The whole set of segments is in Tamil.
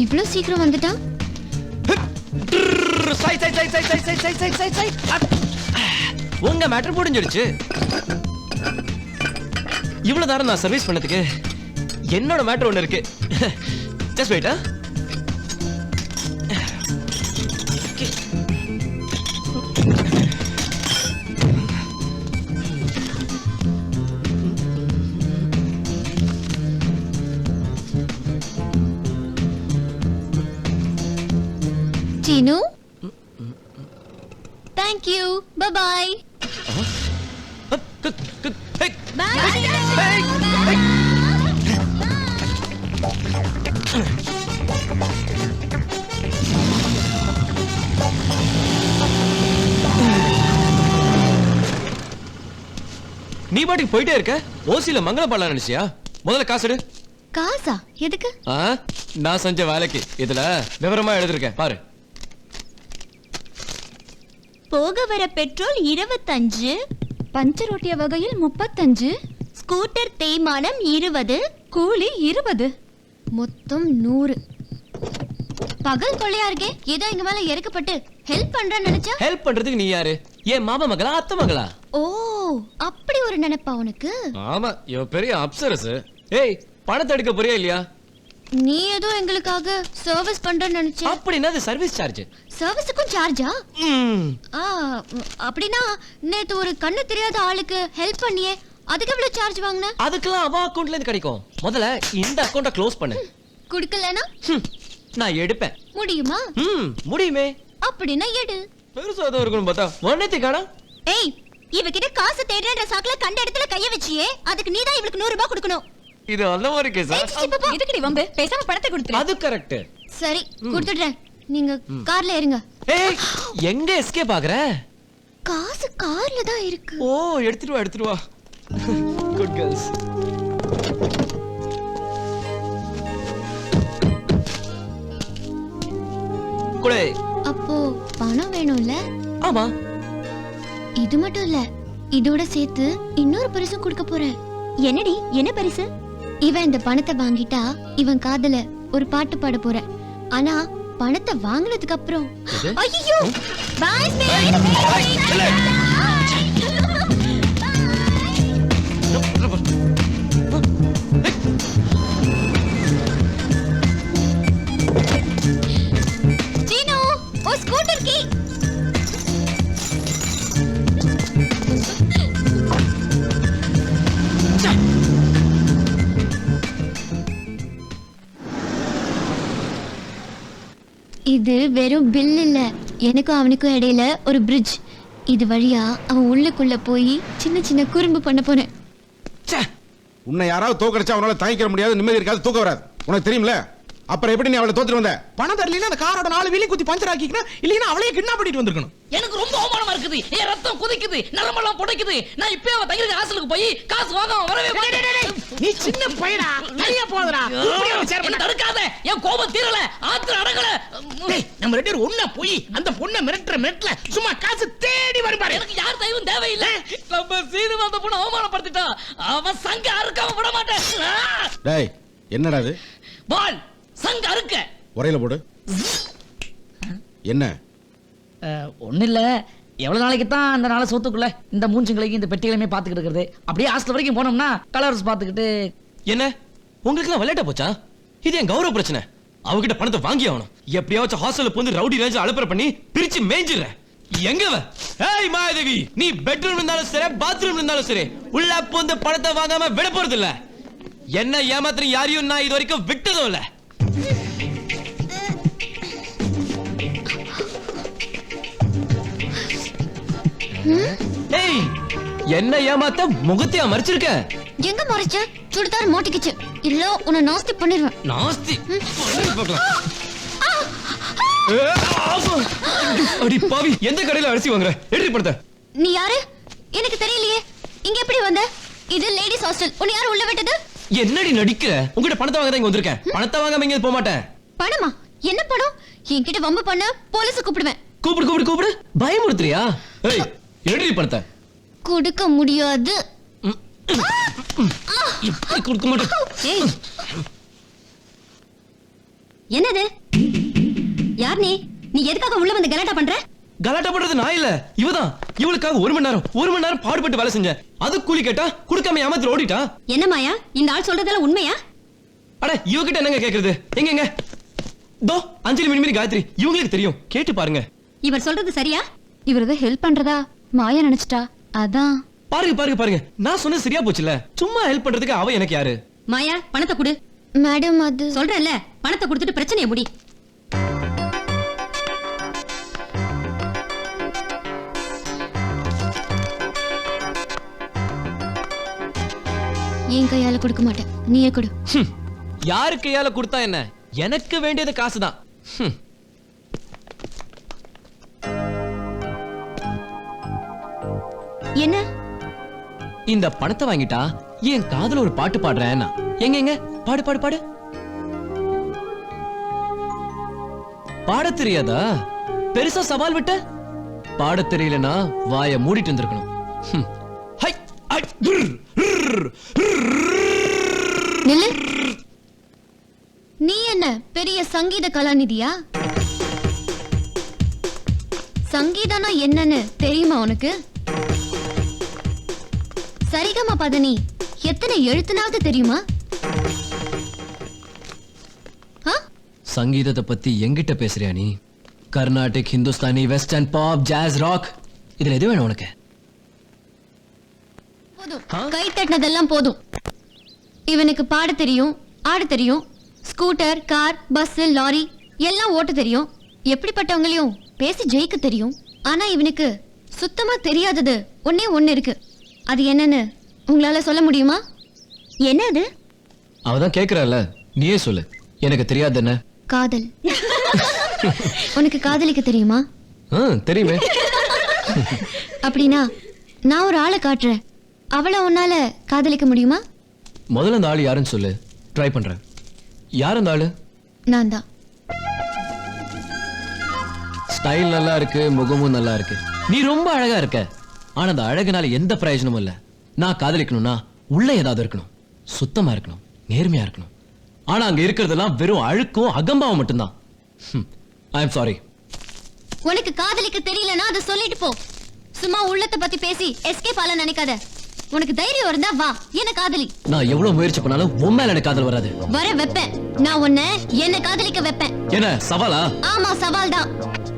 இவ்ளோ சீக்கிரம் வந்துட்டா? உங்க மேட்டர் முடிஞ்சிடுச்சு. இவ்வளவு நேரம் நான் சர்வீஸ் பண்ணதுக்கு என்னோட மேட்டர் ஒண்ணு இருக்கு. Just wait. Tinu? Thank you. Bye-bye. Bye. நீ பாட்டுக்கு போயிட்டே இருக்க. ஓசில மங்களம் பண்ணலாம் நினைச்சியா? முதல்ல காசு எடு. காசா? எதுக்கு? நான் செஞ்ச வேலைக்கு. இதுல விவரமா எழுதிருக்கேன் பாரு. போக வர பெட்ரோல் 25, பஞ்சர் ஓட்டிய வகையில் 35, ஸ்கூட்டர் தேய்மானம் 20, கூலி 20, மொத்தம் 100. பகல் கொள்ளையா இருக்கே. ஏதோ எங்க மேல இறக்கப்பட்டு ஹெல்ப் பண்றேன்னு நினைச்சா? ஹெல்ப் பண்றதுக்கு நீ யாரு? ஏன் மாமா மகளா அத்தை மகளா? ஓ, அப்படி ஒரு நினைப்பா உனக்கு? ஆமா, இவ பெரிய அப்சரஸ். ஏய், பணத்தை எடுக்க போறியா இல்லையா? நீ ஏதோ எங்களுக்காக சர்வீஸ் பண்றேன்னு நினைச்சேன். அப்படின்னா அது சர்வீஸ் சார்ஜ். சர்வீஸுக்கும் சார்ஜா? அப்படின்னா நேத்து ஒரு கண்ணு தெரியாத ஆளுக்கு ஹெல்ப் பண்ணியே, அதுக்கு எவ்வளவு சார்ஜ் வாங்குன? அதுக்கெல்லாம் அவ அக்கவுண்ட்ல இருந்து கிடைக்கும். முதல்ல இந்த அக்கவுண்ட க்ளோஸ் பண்ணு. குடுக்கலனா நான் எடுப்பேன். முடியுமா? முடியுமே. அப்படின்னா எடு. பெருசா ஏதோ இருக்குன்னு பார்த்தா ஒன்னேத்தி காணா. ஏய், இவகிட்ட காசு தேடுற சாக்குல கண்ட இடத்துல கைய வச்சியே, அதுக்கு நீதான் இவளுக்கு 100 ரூபாய் கொடுக்கணும். இது அல்ல ஒரு கேஸா? இதுக்கு நீ வம்பு, பேசாம பணத்தை கொடுத்துரு. அது கரெக்ட். சரி, கொடுத்துடுறேன். நீங்க கார்ல ஏறுங்க. ஏய், எங்க எஸ்கேப் ஆகுற? காசு கார்ல தான் இருக்கு. ஓ, எடுத்துட்டு வா. Good girls. குளே. அப்போ பணம் வேணும்ல? ஆமா. இது மட்டும் இல்ல, இதோட சேர்த்து இன்னொரு பரிசு கொடுக்க போறேன். என்னடி? என்ன பரிசு? இவன் இந்த பணத்தை வாங்கிட்டா இவன் காதுல ஒரு பாட்டு பாட போறேன். ஆனா பணத்தை வாங்குனதுக்கு அப்புறம் ஐயோ, பாய் சீனு, ஓ ஸ்கூட்டர் கீ. இது வெறும் பில் இல்ல, எனக்கும் அவனுக்கும் இடையில ஒரு பிரிட்ஜ். இது வழியா அவன் உள்ளுக்குள்ள போய் சின்ன சின்ன குறும்பு பண்ண போறேன். உன்னை யாராவது தோக்கடிச்சா அவனால தாங்கிக்க முடியாது, நிம்மதி இருக்காது, தூக்க வராது. உனக்கு தெரியும்ல? அப்புறம் எப்படி நீ அவளை தோத்துட்டு வந்த? பணம் தரலனா அந்த காரோட 4 வீலையும் குத்தி பஞ்சர் ஆக்கிக்கணும், இல்லைன்னா அவளையே கிட்னாப் பண்ணிட்டு வந்திருக்கணும். எனக்கு ரொம்ப அவமானமா இருக்குது. என் ரத்தம் குதிக்குது, நரம்பெல்லாம் புடைக்குது. நான் இப்பவே அவ தங்கிருக்க ஹாஸ்டலுக்கு போய் காசு வாங்க வரவே மாட்டேன். நீ சின்ன பையனா, தனியா போறடா. இப்படி அவ சேர் பண்ண தடுக்காத. என் கோபம் தீரல, ஆத்திர அடங்கல. நம்ம ரெண்டு பேரும் ஒண்ணா போய் அந்த பொண்ணை மிரட்டல சும்மா காசு தேடி வரும் பாரு. எனக்கு யார் தயவும் தேவையில்லை. நம்ம சீனு அந்த பொண்ணை அவமானப்படுத்திட்டா. அவன் சங்க அறுக்காம விட மாட்டேன். டேய், என்னடா இது? பால் சங்க அறுக்க. ஒரையில போடு. என்ன? ஒண்ணு இல்ல, எவ்வளவு நாளைக்கு தான் அந்த நாளை சொத்துக்குள்ள இந்த மூஞ்சுங்களையும் இந்த பெட்டிகளையுமே பாத்துக்கிட்டு இருக்கிறது. அப்படியே ஹாஸ்டல் வரைக்கும் போனோம்னா கலர்ஸ் பாத்துக்கிட்டு. என்ன உங்களுக்கு எல்லாம் விளையாட்ட போச்சா? இது என் கௌரவ பிரச்சனை. அவகிட்ட பணத்தை வாங்கி ஆகணும். எப்படியாச்சும் ஹாஸ்டல்ல போந்து ரவுடி ரேஞ்ச் அலப்பற பண்ணி பிரிச்சு மேஞ்சிடுற. எங்கவ? ஏய் மாயாதேவி, நீ பெட்ரூம் இருந்தாலும் சரி, பாத்ரூம் இருந்தாலும் சரி, உள்ள போந்து பணத்தை வாங்காம விட போறது இல்ல. என்ன ஏமாத்திரம் யாரையும் நான் இது வரைக்கும் விட்டதும் இல்ல. ஏய், என்ன ஏமாத்த முகத்தையா மறைச்சிருக்க? எங்க மறைச்ச? சுடிதார் மாட்டிக்கிச்சு. இல்ல உன்னை நாஸ்தி பண்ணிடுவேன். நாஸ்தி? அடி பாவி, எந்த கடையில அரிசி வாங்குற? எடுத்து படுத்த. நீ யாரு? எனக்கு தெரியலையே. இங்க எப்படி வந்த? இது லேடிஸ் ஹாஸ்டல். உன்னை யாரு உள்ள விட்டது? என்னடி நடிக்கிற? உங்ககிட்ட பணத்தை வாங்க தான் இங்க வந்திருக்கேன். பணத்தை வாங்காம இங்க போக மாட்டேன். பணமா? என்ன பணம்? என்கிட்ட வம்பு பண்ண போலீஸ் கூப்பிடுவேன். கூப்பிடு. பயமுறுத்துறியா? ஏய், எடுடி பணத்தை. கொடுக்க முடியாது. இப்படி கொடுக்க மாட்டேன். என்னது? யார் நீ? நீ எதுக்காக உள்ள வந்து கலாட்டா பண்ற? கலாட்டா பண்றது நான் இல்ல, இவதான். இவளுக்காக ஒரு மணி நேரம் பாடுபட்டு வேலை செஞ்சேன். அது கூலி கேட்டா கொடுக்காம ஏமாத்திட்டு ஓடிட்டா. என்ன மாயா, இந்த ஆள் சொல்றதெல்லாம் உண்மையா? அட இவகிட்ட என்னங்க கேக்குறது? எங்க தோ அஞ்சலி மினிமினி காயத்ரி, இவங்களுக்கு தெரியும், கேட்டு பாருங்க. இவர் சொல்றது சரியா? இவரது ஹெல்ப் பண்றதா மாயா நினைச்சிட்டா, அதான். பாருங்க, நான் சொன்னது சரியா போச்சுல. சும்மா ஹெல்ப் பண்றதுக்கு அவ எனக்கு யாரு? மாயா, பணத்தை கொடு. மேடம் அது சொல்றேன்ல, பணத்தை கொடுத்துட்டு பிரச்சனையை முடி. என் கையால கொடுக்க மாட்டேன், நீயே கொடு. யாரு கையால கொடுத்தா என்ன, எனக்கு வேண்டியது காசுதான். என்ன? இந்த பணத்தை வாங்கிட்டா என் காதுல ஒரு பாட்டு பாடுறேன். எங்க பாடு பாட தெரியாதா? பெருசா சவால் விட்ட. பாட தெரியலனா வாய மூடிட்டு இருந்திருக்கணும். ஹை ஐ நில்லு. நீ என்ன பெரிய சங்கீத கலாநிதியா? சங்கீதனா என்னன்னு தெரியுமா உனக்கு? சரிகமா பதனி எத்தனை எழுத்துனாவது தெரியுமா? சங்கீதத்தை பத்தி எங்கிட்ட பேசுறியா நீ? கர்நாடிக், ஹிந்துஸ்தானி, வெஸ்டர்ன், பாப், ஜாஸ், ராக், இதுல எது வேணும் உனக்கு? போதும், கை தட்டினதெல்லாம் போதும். இவனுக்கு பாட தெரியும், ஆட தெரியும், ஸ்கூட்டர், கார், பஸ், லாரி எல்லாம் ஓட்ட தெரியும், எப்படிப்பட்டவங்களையும் பேசி ஜெயிக்க தெரியும். ஆனா இவனுக்கு சுத்தமா தெரியாதது ஒண்ணே இருக்கு. அது என்னன்னு உங்களால சொல்ல முடியுமா? என்ன அது? அவதான் கேக்குறல்ல, நீயே சொல்லு. எனக்கு தெரியாது என்ன? காதல். உனக்கு காதலிக்க தெரியுமா? தெரியுமே. அப்படின்னா நான் ஒரு ஆளை காட்டுறேன், அவளை உன்னால காதலிக்க முடியுமா? முதல்ல அந்த ஆளு யாருன்னு சொல்லு, ட்ரை பண்றேன். யார் அந்த ஆளு? நான் தான். ஸ்டைல் நல்லா இருக்கு, முகமும் நல்லா இருக்கு, நீ ரொம்ப அழகா இருக்க. ஆனா அந்த அழகுனால எந்த பிரயோஜனமும் இல்ல. நான் காதலிக்கணும்னா உள்ள ஏதாவது இருக்கணும், சுத்தமா இருக்கணும், நேர்மையா இருக்கணும். ஆனா அங்க இருக்கிறதெல்லாம் வெறும் அழுக்கும் அகம்பாவம் மட்டும்தான். I am sorry. உனக்கு காதலிக்க தெரியலனா அதை சொல்லிட்டு போ. சும்மா உள்ளத்தை பத்தி பேசி எஸ்கேப் ஆல நினைக்காத. உனக்கு தைரியம் இருந்தா வா, என்ன காதலி. நான் எவ்வளவு முயற்சி பண்ணாலும் உன் மேல எனக்கு காதல் வராது. வர வைப்பேன். நான் உன்னை என்ன காதலிக்க வைப்பேன். என்ன சவாலா? ஆமா, சவால் தான்.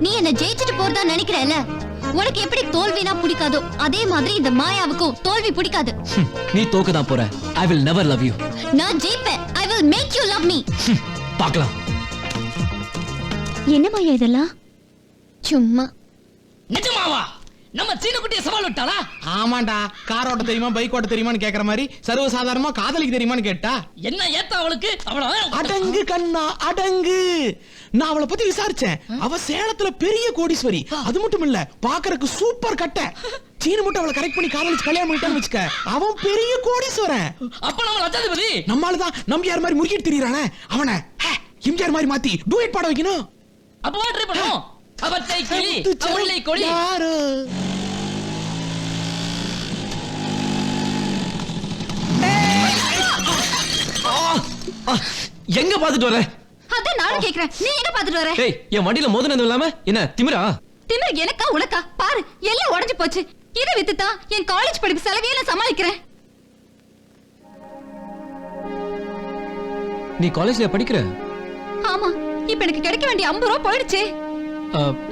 நீ என்ன ஜெயிச்சிட்டு போறதா நினைக்கிறல. உனக்கு எப்படி தோல்வினா பிடிக்காதோ அதே மாதிரி இந்த மாயாவுக்கும் தோல்வி பிடிக்காது. நீ தோக்கதான் போற. I will never love you. நான் ஜெயிப்பேன். I will make you love me. பார்க்கலாம். என்ன மாயா இதெல்லாம்? சும்மா. நிஜமாவா? நம்ம சீன குட்டியை சவால் விட்டாளா? ஆமாண்டா, கார் ஓட்ட தெரியுமா, பைக் ஓட்ட தெரியுமான்னு கேக்குற மாதிரி சர்வசாதாரணமா காதலிக்கு தெரியுமான்னு கேட்டா, என்ன ஏத்த அவளுக்கு? அவள அடங்கு கண்ணா அடங்கு. நான் அவளை பத்தி விசாரிச்சேன். அவ சேலத்துல பெரிய கோடீஸ்வரி. அது மட்டும் இல்ல, பாக்குறதுக்கு சூப்பர் கட்டை. சீன மட்டும் அவளை கரெக்ட் பண்ணி காதலிச்சு கல்யாணம் பண்ணிட்டான்னு வச்சுக்க, அவன் பெரிய கோடீஸ்வரன். அப்ப நம்ம லட்சாதிபதி. நம்மாலதான் நம்பியார் மாதிரி முறுக்கிட்டு திரியறானே, அவனை எம்ஜிஆர் மாதிரி மாத்தி டூயட் பாட வைக்கணும். அப்ப ட்ரை பண்ணுவோம். அவத்தை கிளி, அவளை கொளி. யாரு? எங்க பாத்துட்டு வர? அதான் நானும் கேக்குறேன். நீ எங்க பாத்துட்டு வர? ஏய், என் வண்டியில மோதினது இல்லாம என்ன திமிரா? திமிரு எனக்கா உனக்கா? பாரு, எல்லாம் உடைஞ்சு போச்சு. இதை வித்துதான் என் காலேஜ் படிப்பு செலவையெல்லாம் சமாளிக்கிறேன். நீ காலேஜ்ல படிக்கிற? ஆமா, இப்ப எனக்கு கிடைக்க வேண்டிய 50 ரூபாய் போயிடுச்சு.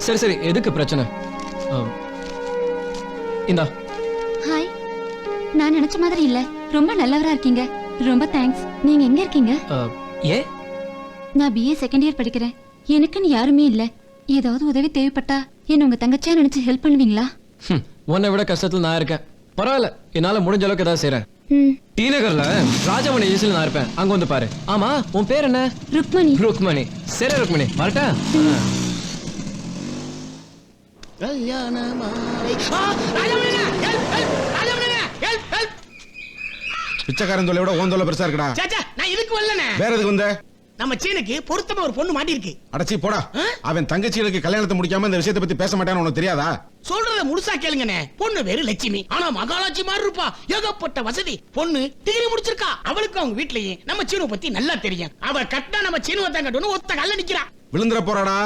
சரி எதுக்கு பிரச்சனை? இந்தா. ஹாய். நான் நினைச்ச மாதிரி இல்ல, ரொம்ப நல்லவரா இருக்கீங்க. ரொம்ப தேங்க்ஸ். நீங்க எங்க இருக்கீங்க? ஏ, நான் BA செகண்ட் இயர் படிக்கிறேன். எனக்குன்னு யாருமே இல்ல. ஏதாவது உதவி தேவைப்பட்டா என்ன உங்க தங்கச்சியா நினைச்சு ஹெல்ப் பண்ணுவீங்களா? உன்னை விட கஷ்டத்துல நான் இருக்கேன். பரவாயில்ல, என்னால முடிஞ்ச அளவுக்கு ஏதாவது செய்யறேன். டி நகர்ல ராஜமணி ஏசில நான் இருப்பேன், அங்க வந்து பாரு. ஆமா, உன் பேர் என்ன? ருக்மணி. ருக்மணி. சரி ருக்மணி, வரட்டா? பிச்சைக்காரன் தொல்லை விட ஓன் தொல்லை பெருசா இருக்குடா. நான் இதுக்கு வரலனே. வேற எதுக்கு வந்த? நம்ம சீனுக்கு பொருத்தமா ஒரு பொண்ணு மாட்டி இருக்கு. அடச்சி போடா. அவன் தங்கச்சிகளுக்கு கல்யாணத்தை முடிக்காம இந்த விஷயத்தை பத்தி பேச மாட்டான்னு உனக்கு தெரியாதா? சொல்றத முழுசா கேளுங்கண்ணே. பொண்ணு வேறு லட்சுமி, ஆனா மகாலட்சுமி மாதிரி இருப்பா. ஏகப்பட்ட வசதி. பொண்ணு டிகிரி முடிச்சிருக்கா. அவளுக்கு அவங்க வீட்லயே நம்ம சீனு பத்தி நல்லா தெரியும். அவ கட்டா நம்ம சீனுவை தான் கட்டணும். ஒத்த கல்ல நிக்கிறா. விழுந்துற போறாடா.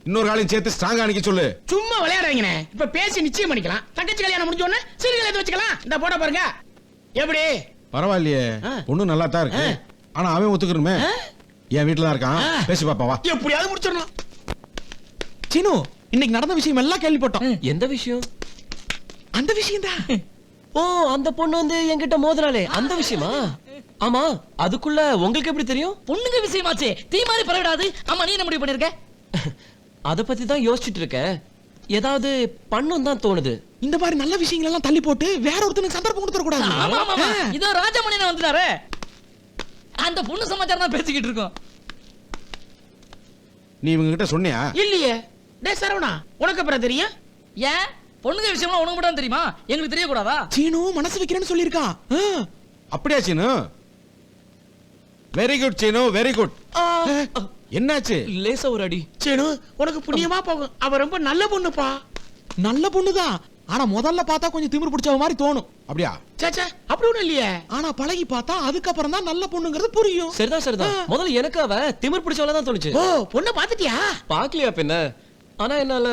இன்னொரு காலையும் சேர்த்து ஸ்ட்ராங்கா நிக்க சொல்லு. சும்மா விளையாடுறீங்கண்ணே. இப்ப பேசி நிச்சயம் பண்ணிக்கலாம். தங்கச்சி கல்யாணம் முடிஞ்ச உடனே சீனு கல்யாணத்தை வச்சுக்கலாம். இந்த போட பாருங்க. எப்படி? பரவாயில்லையே, பொண்ணு நல்லா தான் இருக்கு. ஆனா அவன் ஒத்துக்கணுமே. என் வீட்டுல தான் இருக்கான். பேசி பாப்பா வா. எப்படியாவது முடிச்சிடலாம். சீனு, இன்னைக்கு நடந்த விஷயம் எல்லாம் கேள்விப்பட்டோம். எந்த விஷயம்? அந்த விஷயம் தான். ஓ, அந்த பொண்ணு வந்து என்கிட்ட மோதினாலே அந்த விஷயமா? ஆமா, அதுக்குள்ள உங்களுக்கு எப்படி தெரியும்? பொண்ணுங்க விஷயமாச்சே, தீ மாதிரி பரவிடாது. ஆமா, நீ என்ன முடிவு பண்ணிருக்க? அத பத்தி தான் யோசிச்சுட்டு இருக்கேன். ஏதாவது பண்ணும் தான் தோணுது. இந்த மாதிரி நல்ல விஷயங்கள் எல்லாம் தள்ளி போட்டு வேற ஒருத்தனுக்கு சந்தர்ப்பம் கொடுத்துட கூடாது. ஆமா ஆமா ஆமா. இதோ ராஜமணியன் வந்துட்டாரே. அந்த பொண்ணு சமாச்சாரம் தான் பேசிக்கிட்டு இருக்கோம். நீ இவங்க கிட்ட சொன்னியா? இல்லையே. டேய் சரவணா, உனக்கு அப்புறம் தெரியும்? ஏன் பொண்ணுங்க விஷயம்லாம் உனக்கு மட்டும் தான் தெரியுமா? எங்களுக்கு தெரியக்கூடாதா? சீனு மனசு வைக்கிறேன்னு சொல்லியிருக்கான். அப்படியா Seenu? Very good Seenu, very good. என்னாச்சு? லேசா ஒரு அடி. சீனு, உனக்கு புண்ணியமா போகும். அவ ரொம்ப நல்ல பொண்ணுப்பா. நல்ல பொண்ணுதான். ஆனா முதல்ல பார்த்தா கொஞ்சம் திமிரு பிடிச்ச மாதிரி தோணும். அப்படியா? சேச்சே, அப்படி ஒண்ணும் இல்லையே. ஆனா பழகி பார்த்தா அதுக்கப்புறம் தான் நல்ல பொண்ணுங்கிறது புரியும். சரிதான் சரிதான். முதல்ல எனக்கு அவ திமிர் பிடிச்சவள தான் தோணுச்சு. ஓ, பொண்ணை பாத்துட்டியா? பாக்கலையா பின்ன? ஆனா என்னால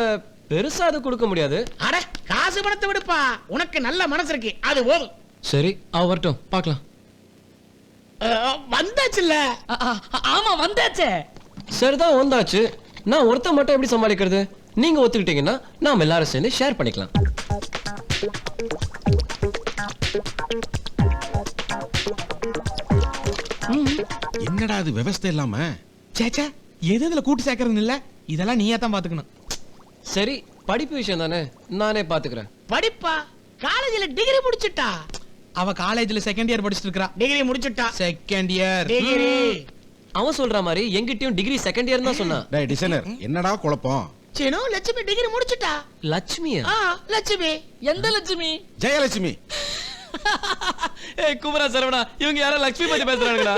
பெருசா அது கொடுக்க முடியாது. அட, காசு பணத்தை விடுப்பா. உனக்கு நல்ல மனசு இருக்கு, அது போதும். சரி, அவ வரட்டும், பார்க்கலாம். வந்தாச்சுல்ல. ஆமா வந்தாச்சே. சரிதான், வந்தாச்சு. நான் ஒருத்த மட்டும் எப்படி சமாளிக்கிறது? நீங்க ஒத்துக்கிட்டீங்கன்னா நாம எல்லாரும் சேர்ந்து ஷேர் பண்ணிக்கலாம். என்னடா அது விவசாய இல்லாம? சேச்சே, எது இதுல கூட்டு சேர்க்கறது இல்ல. இதெல்லாம் நீயே தான் பாத்துக்கணும். சரி, படிப்பு விஷயம் தானே, நானே பாத்துக்கிறேன். படிப்பா? காலேஜ்ல டிகிரி முடிச்சிட்டா. அவ காலேஜ்ல செகண்ட் இயர் படிச்சிட்டு இருக்கா. டிகிரி முடிச்சிட்டா. Second year degree. அவன் சொல்ற மாதிரி எங்கிட்டயும் டிகிரி செகண்ட் இயர் தான் சொன்னான். டேய் டிசைனர், என்னடா குழப்பம்? சீனு, லட்சுமி டிகிரி முடிச்சிட்டா. லட்சுமியா? லட்சுமி. எந்த லட்சுமி? ஜெயலட்சுமி. ஏய் குமரா சரவணா, இவங்க யாரோ லட்சுமி பத்தி பேசுறாங்கடா.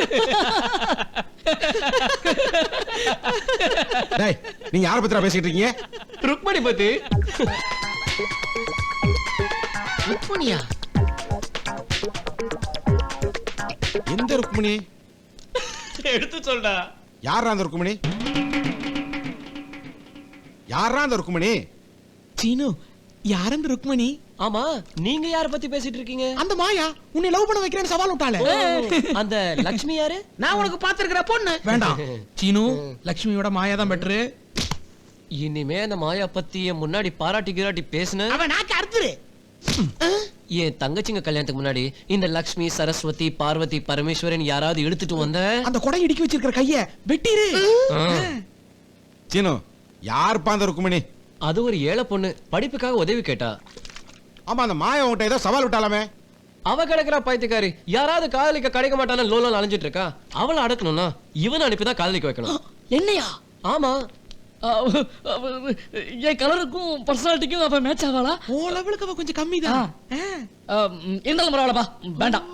டேய், நீங்க யாரை பத்திரா பேசிட்டு இருக்கீங்க? ருக்மணி பத்தி. ருக்மணியா? எந்த ருக்மணி? எடுத்து சொல்டா. யாரா அந்த ருக்மணி? யாரா அந்த ருக்மணி? சீனு, யார் அந்த ருக்மணி? ஆமா, நீங்க யார பத்தி பேசிட்டு இருக்கீங்க? அந்த மாயா உன்னை லவ் பண்ண வைக்கிறேன்னு சவால் விட்டாளே. அந்த லட்சுமி யாரு? நான் உனக்கு பாத்துருக்கிற பொண்ணு. வேண்டாம் சீனு, லட்சுமியோட மாயா தான் பெட்ரு. இனிமே அந்த மாயா பத்தி என் முன்னாடி பாராட்டி கிராட்டி பேசுன அவன் நாக்கு அறுத்துரு. என் தங்கச்சிங்க கல்யாணத்துக்கு முன்னாடி இந்த லக்ஷ்மி, சரஸ்வதி, பார்வதி, பரமேஸ்வரன் யாராவது இழுத்துட்டு வந்த அந்த கொடை இடுக்கி வச்சிருக்கிற கைய வெட்டிரு. சீனு, யாருப்பா அந்த ருக்மணி? அது ஒரு ஏழை பொண்ணு, படிப்புக்காக உதவி கேட்டா. ஆமா, அந்த மாயா உன்கிட்ட ஏதோ சவால் விட்டாலாமே. அவ கிடக்குறா பைத்தியக்காரி. யாராவது காதலிக்க கிடைக்க மாட்டான லோலோல அலைஞ்சிட்டு இருக்கா. அவளை அடக்கணும்னா இவனை அனுப்பிதான் காதலிக்க வைக்கணும். என்னையா? ஆமா, என் கலருக்கும் பர்சனாலிட்டிக்கும் அவ மேட்ச் ஆவாளா? ஓ லெவலுக்கு அவ கொஞ்சம் கம்மி தான். இருந்தாலும் பரவாயில்லப்பா, வேண்டாம்.